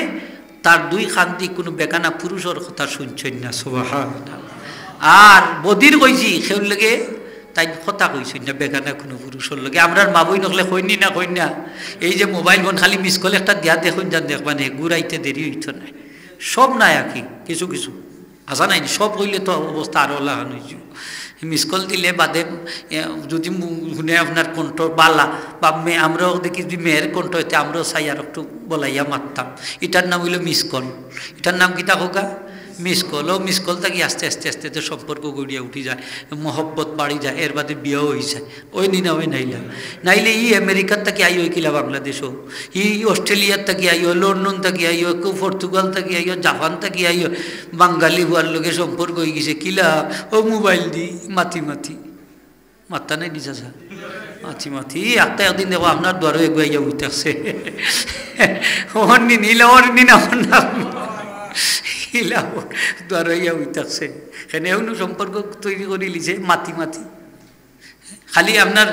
তার 2 খান্তি কোনো বেকানা পুরুষের কথা শুনছেন না সুবহানাল্লাহ আর বদির কইছি সেউর লগে তাই কথা কইছেন না বেকানা কোনো পুরুষের লগে আমরা মা বই নকলে কইনি না কই না এই যে মোবাইল ফোন খালি মিস কল একটা দিয়া দেখুন যান দেখবা না ঘুরাইতে দেরি হইতো না সব নাই আকি কিছু কিছু আসা নাই সব হইলে তো অবস্থা আরো লাগানো হয়েছে মিস কল দিলে বাদে যদি শুনে আপনার কণ্ঠ বালা বা মেয়ে আমরাও দেখি যদি মেয়ের কণ্ঠ হইতে আমরাও চাই আর একটু বলাইয়া মারতাম এটার নাম হইল মিস কল এটার নাম কিতা হোকা মিস কল ও মিস কল থাকি আস্তে আস্তে আস্তে তো সম্পর্ক গড়িয়া উঠি যায় মহব্বত বাড়ি যায় এর বাদে বিয়েও হয়ে যায় ওই দিনে ওই নাইলা নাইলে ই আমেরিকার থাকি আইও কিলা বাংলাদেশও ই অস্ট্রেলিয়ার থাকি আইও লন্ডন থাকি আইও পর্তুগাল থাকি আইও জাপান থাকি আইও বাঙালি হওয়ার লোকে সম্পর্ক হয়ে গেছে কিলা ও মোবাইল দি মাতি মাতি মাত্তা নাই নিজা যা মাতি মাতি একটা একদিন দেখো আপনার দ্বারও এগুয়াইয়া উঠতেছে ওর নি নীলা ওর নি না দ্বারাইয়া হইতাছে সেনেও সম্পর্ক তৈরি করে লিছে মাতি মাতি খালি আপনার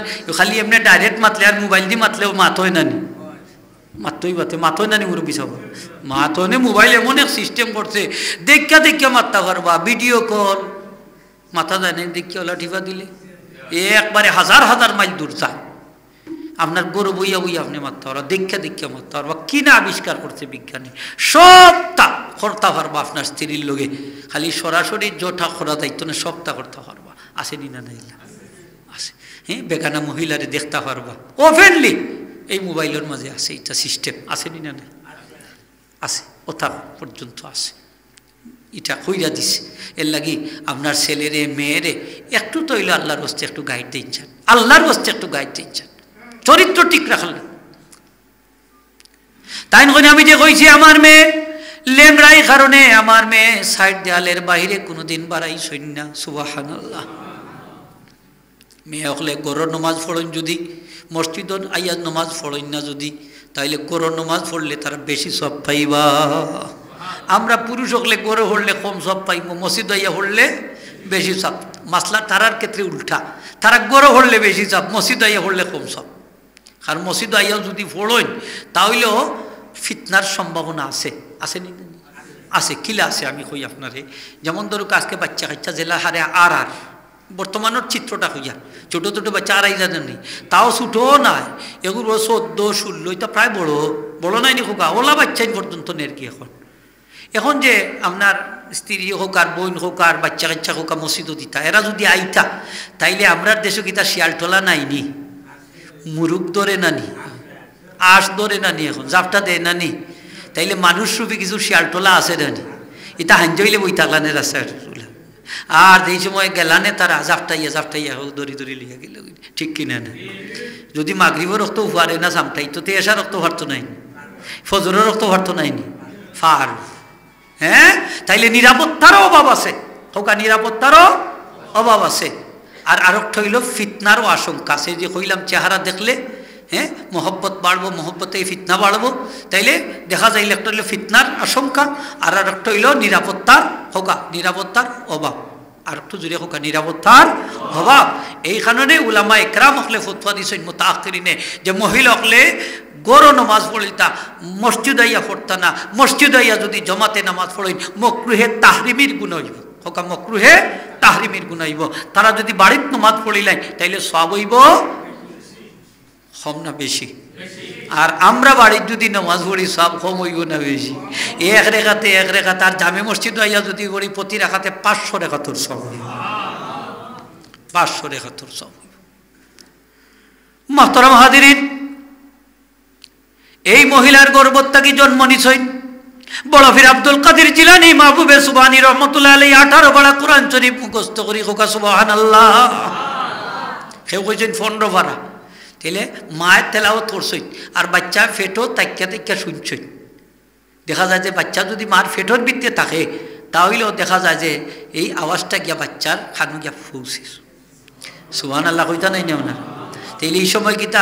ডাইরেক্ট মাতলে আর মোবাইল দিয়ে মাতলেও মাত হয় নানি মাত হয় নানি মুরব্বী সব মাত হয় মোবাইল এমন এক সিস্টেম করছে দেখা মাত্তা পারবা ভিডিও কল মাথা যায় না দেখিয়া ওলা টিপা দিলে একবারে হাজার হাজার মাইল দূর যায় আপনার গরু বইয়া বইয়া আপনি মারতে পারবা দেখা মারতে পারবা কিনা আবিষ্কার করছে বিজ্ঞানী সবটা করতে পারবা আপনার স্ত্রীর লোকে খালি সরাসরি জোটা করা দায়িত্ব না সবটা করতে পারবা আসেনি না নাইলা আছে হ্যাঁ বেগানা মহিলারে দেখতে পারবা ওপেনলি এই মোবাইলের মাঝে আছে এটা সিস্টেম আসেনি না নাই আছে ওটা পর্যন্ত আছে এটা হইয়া দিছে এর লাগি আপনার ছেলেরে মেয়েরে একটু তো হইলে আল্লাহর বস্তে একটু গাইড দিচ্ছেন আল্লাহর বস্তে একটু গাইড দিচ্ছেন চরিত্র ঠিক রাখল তাই নয় আমি যে কইছি আমার মেয়ে লেংড়াই কারণে আমার মেয়ে সাইড দেয়ালের বাইরে কোনোদিন বাড়াই সৈন্য সুবহানাল্লাহ মেয়ে হলে গরর নমাজ পড়েন যদি মসজিদ আইয়া নমাজ পড়েন না যদি তাইলে গরর নমাজ পড়লে তারা বেশি সব পাইবা। আমরা পুরুষ হলে গরো হলে কম সব পাইব, মসজিদ আইয়া হলে বেশি সব। মাসলা তারার ক্ষেত্রে উল্টা, তারা গরো হলে বেশি সব, মসজিদ আইয়া হলে কম সব। আর মসজিদ আইয়াও যদি পড়েন তাহলেও ফিতনার সম্ভাবনা আছে, আছে নি? আছে, কিলা আছে আমি কই আপনারে। যেমন ধরুক আজকে বাচ্চা কাচ্চা জেলা হারে আর বর্তমানের চিত্রটা হইয়া ছোটো ছোটো বাচ্চা আড়াই জানেন নেই, তাও ছুটোও নাই, এগুলো 14, 16 এটা প্রায় বড় বড় নাই নি খোকা, ওলা বাচ্চাই পর্যন্ত নের কি এখন। এখন যে আপনার স্ত্রী হোক আর বোন হোক আর বাচ্চা কাচ্চা হোক আর মসজিদও দিতা, এরা যদি আইতা তাইলে আমরার দেশে কিতা শিয়ালটলা নাইনি, মুরুখ ধরে নানি, আঁশ ধরে নানি, এখন জাপটা দেয় নানি, তাইলে মানুষ রূপে কিছু শিয়ালটলা আছে নানি, এটা হাঞ্জইলে বই থাকলানের আছে। আর এই সময় গেলানে তারা জাপটাইয়া হোক দড়ি দড়ি লিয়া গেল, ঠিক কিনা না? যদি মাগরিবও রক্ত ফারে না সামটাই তো এসা রক্ত ফারতো নাইনি, ফজরের রক্ত ফারতো নাইনি, ফার। হ্যাঁ, তাইলে নিরাপত্তারও অভাব আছে, হোকা নিরাপত্তারও অভাব আছে। আর আরেকটা হইল ফিতনারও আশঙ্কা আছে, যে কইলাম চেহারা দেখলে হ্যাঁ মহব্বত বাড়বো, মহব্বতে ফিতনা বাড়বো, তাইলে দেখা যাইলে একটা হইল ফিতনার আশঙ্কা, আর একটা হইল নিরাপত্তার হোকা নিরাপত্তার অভাব, আর একটু জুড়ে হোকা নিরাপত্তার অভাব। এই কারণে উলামা একরাম হকলে ফতোয়া দিছেন মুতাআখিরিনে যে মহিলা হকলে গরো নামাজ পড়িতা মসজিদ আইয়া পড়তা না, মসজিদ আইয়া যদি জমাতে নামাজ পড়েন মকরুহে তাহরিমির গুণ হইব, হোকা মকরুহে তাহরিমির গুণ হইব। তারা যদি বাড়ির নামাজ পড়িলেন তাইলে সব হইব কম না বেশি, আর আমরা বাড়ির যদি নামাজ পড়ি সব কম হইব না বেশি। এক রেখাতে আর জামে মসজিদ আইয়া যদি পড়ি প্রতি রেখাতে 500 রেখাতর সব হইব, 500 রেখাতর সব হইব। মুহতারাম হাজিরিন, এই মহিলার গর্ভত্যাগী জন্ম নিছই বড় ফির আব্দুল কাদের জিলানী মাহবুবে সুবহানী রহমাতুল্লাহ আলাইহি 18 পারা কোরআন শরীফ মুখস্থ করি হোকা সুবহানাল্লাহ। কেউ কইছেন 15 পারা, তাইলে মায়ের তেলাওয়াত করছই আর বাচ্চা ফেটো তাকিয়া শুনছই। দেখা যায় যে বাচ্চা যদি মার ফেটোর ভিতরে থাকে তাহলেও দেখা যায় যে এই আওয়াজটা গিয়া বাচ্চার খানু গিয়া পৌঁছে। সুবহানাল্লাহ কইতা নাই না আপনার? তাইলে এই সময় কিতা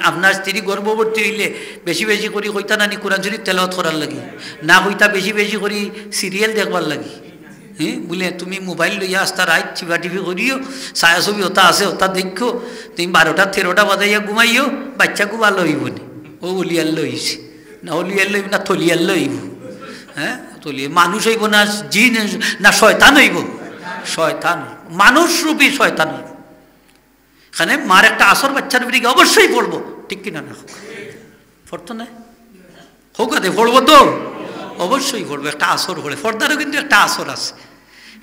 আপনার স্ত্রী গর্ভবতী হইলে বেশি বেশি করি কইতা নানি কোরআন শরীফ তেলাওয়াত করার লাগি, না কইতা বেশি বেশি করি সিরিয়াল দেখবার লাগি। হ্যাঁ বলে তুমি মোবাইল লইয়া আসতা রাইট চিবা টিভি করিও, ছায়া ছবি ওটা আছে ওটা দেখো, তুমি 12টা 13টা বাজাইয়া ঘুমাইও, বাচ্চাকে ভালো হইব নি। ও অলিয়াল লইছে না, অলিয়াল লইব না থলিয়াল লইব। হ্যাঁ থলিয়া মানুষ হইব না জিন না শয়তান হইব, শয়তান মানুষ রূপী শয়তান হইব। এখানে মার একটা আসর বাচ্চার বিরিকে অবশ্যই পড়বো, ঠিক কিনা না? পড়তো না হোক আদে পড়বো তো অবশ্যই পড়বো, একটা আসর পড়ে। ফর্দারও কিন্তু একটা আসর আছে।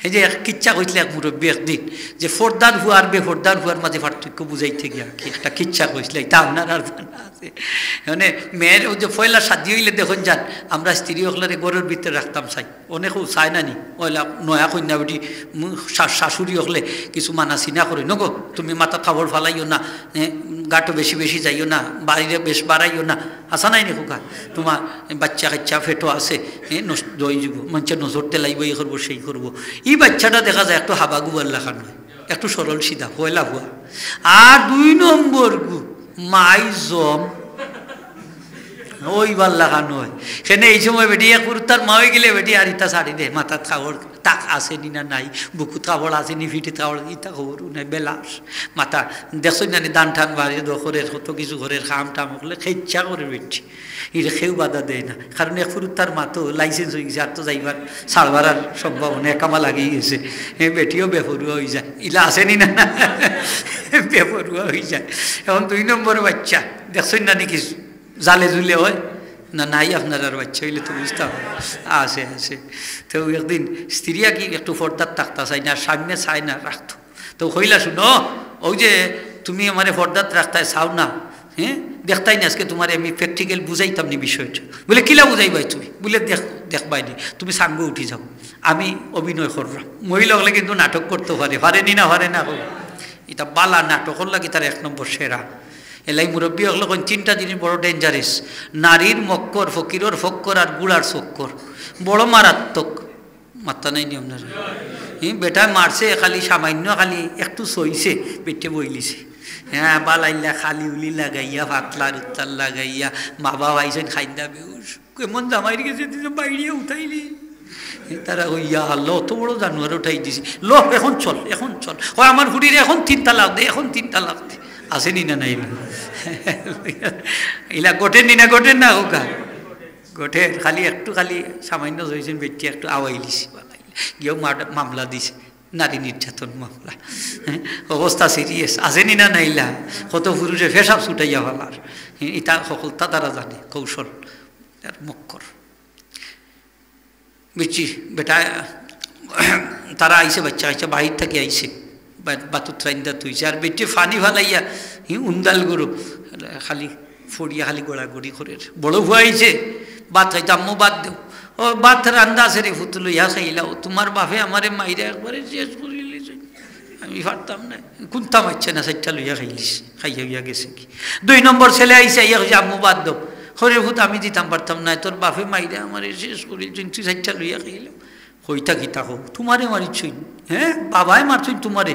এই যে কিচ্ছা কইলে এক মুরব্বী একদিন যে ফর্দার হুয়ার বেফর্দার হুয়ার মাঝে পার্থক্য বুঝাইতে গিয়া কি একটা কিচ্ছা কইলে, এটা আপনার আর জানা আছে। মানে মেয়ের ওই যে পয়লা শাদি হইলে দেখুন যান আমরা স্ত্রী হকলারে ঘরের ভিতরে রাখতাম চাই, অনেকেও চায় না নি ওইলা নয়া কন্যা বেটি শাশুড়ি হকলে কিছু মানা চিনা করে নগো তুমি মাথা খাবার ফালাইও না, গাটো বেশি বেশি যাইও না, বাড়িরে বেশ বাড়াইও না, আসা নাই নি খোকা তোমার বাচ্চা কাচ্চা ফেটো আছে দই যাব মানুষের নজর তেলাইব, এই করবো সেই করবো। এই বাচ্চাটা দেখা যায় একটু হাবা গুবার লেখা নয়, একটু সরল সিধা পয়লা হুয়া। আর 2 নম্বর গু মাই জম ওইবার লাগা নয়। সেখানে এই সময় বেটি এক তার মা হয়ে গেলে বেটি আর ইটা ছাড়ি দে, মাথার খাবড় তাক আসেনি না নাই, বুকুত খাবড় আসেনি, ফিটি খাবড় ইটা খবর নাই, বেলাস মাথা দেখছই না দান টান বাড়ি ঘরের কত কিছু ঘরের খাম টাম হলে খেচ্ছা করে বেটি এটা খেউ বাধা দেয় না, কারণ এক তার মা তো লাইসেন্স হয়ে গেছে, আর তো যাইবার ছাড়বার আর সম্ভাবনা একামা লাগিয়ে গেছে, বেটিও বেফরুয়া হয়ে যায়, ইলা আসেনি না বেফরুয়া হয়ে যায়। এখন 2 নম্বর বাচ্চা দেখছই না নাকি জালে জুলে হয় না নাই আপনার আর বাচ্চা হইলে তো বুঝতাম আছে আছে। তো একদিন স্ত্রীয়া কি একটু ফর্দার থাকতা চাই না, সামনে চাই না রাখতো, তো হইলা শুনো ওই যে তুমি আমার ফর্দার রাখতায় চাও না, হ্যাঁ দেখতাই না আজকে তোমার আমি প্র্যাকটিক্যাল বুঝাইতাম নি বিষয়টা। বলে কিলা বুঝাইবাই তুমি? বলে দেখবাই নি, তুমি সাঙ্গ উঠি যাও, আমি অভিনয় করলাম। মহিলা হলে কিন্তু নাটক করতে পারেনি না পারে না, এটা বালা নাটক লাগে তার 1 নম্বর সেরা। এলাই মুরব্বী হলো 3টা জিনিস বড় ডেঞ্জারাস, নারীর মক্কর, ফকিরর ফক্কর আর গুড়ার চক্কর, বড় মারাত্মক। মাত্রা নাই নিয়ম না বেটা মারছে খালি সামান্য খালি একটু সইছে পেটে বইলিছে হ্যাঁ বালাইলা খালি উলি লাগাইয়া পাতলা উত্তাল লাগাইয়া মা বাবা আইসেন খাইন্দা বেউস কেমন জামাই গেছে বাইরে উঠাইলি তারা হইয়া আল্লাহ অত বড় জানোয়ার উঠাই দিছি লো এখন চল হয় আমার হুড়ির এখন 3 তালাক দে এখন 3 তালাক দে আসেনি না নাই না ইলা গোটেন না গোটেন না হোকা গোটে খালি একটু খালি সামান্য হয়েছেন বেটি একটু আওয়াইলিছি গিয়েও মামলা দিছে নারী নির্যাতন মামলা অবস্থা সিরিয়াস আসেনি না নাইলা কত পুরুষে ফেসাব ছুটাইয়া ফেলার এটা সকলতা তারা জানে কৌশল আর মক্কর বুঝছি বেটা তারা আইসে বাচ্চা আইসে বাহির থেকে আইসে বাতুর ত্রাইন্দা তুইছে আর বেটি ফানি ফালাইয়া উন্দাল গরু খালি ফড়িয়া খালি গোড়াগড়ি করে বড় ভুয়াইছে ভাত খাইতে আম্মু বাদ দেও ও ভাত রান্দা আছে রে ফুতুলো ইয়া খাইলাও তোমার বাপে আমারে মাইরে একবারে শেষ করিলি আমি পারতাম না কুন্তা মারছে না সেটা লইয়া খাইলিস খাইয়া হইয়া গেছে কি 2 নম্বর ছেলে আইসে ইয়া যে আম্মু বাদ দেও হরে ভূত আমি দিতাম পারতাম না তোর বাপে মাইরে আমারে শেষ করিল তুই সেটা লইয়া খাইলাম কইতা কিতা হোক তোমারে মারিছই হ্যাঁ বাবাই মারছই তোমারে